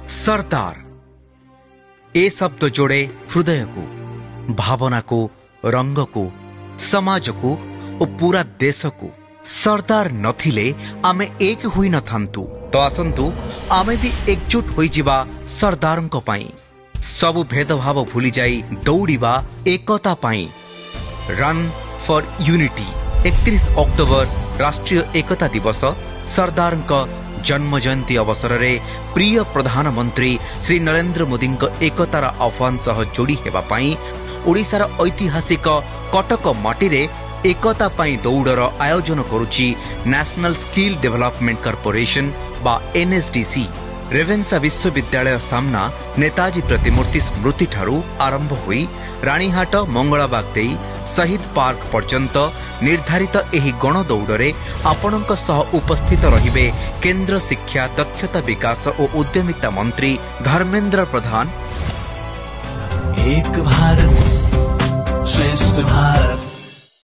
सरदार ए शब्द जोड़े हृदय को, भावना को, रंग को, समाज को और पूरा देश को। सरदार नथिले आमे एक हुई न थांतु। तो आसंतु आमे भी एकजुट होई जिबा सरदारंको पाई। सबु भेदभाव भूली जाई दौड़िबा एकता पाई। Run for unity. 31 अक्टोबर राष्ट्रीय एकता दिवस सरदारंको जन्म जयंती अवसर में प्रिय प्रधानमंत्री श्री नरेंद्र मोदी एकतार आह्वान सह जोड़ी हेबा पाई ओडिशार ऐतिहासिक कटक माटी रे एकता पाई दौड़र आयोजन करुची नेशनल स्किल डेवलपमेंट कॉर्पोरेशन बा एनएसडीसी। रेवेन्सा विश्वविद्यालय सामना नेताजी प्रतिमूर्ति स्मृति ठारू आरंभ हुई रानीहाट मंगलाबाग देई शहीद पार्क पर्यंत निर्धारित एही गण दौड़रे आपणक सह उपस्थित रहिबे केंद्र शिक्षा दक्षता विकास और उद्यमिता मंत्री धर्मेंद्र प्रधान। एक भारत श्रेष्ठ भारत।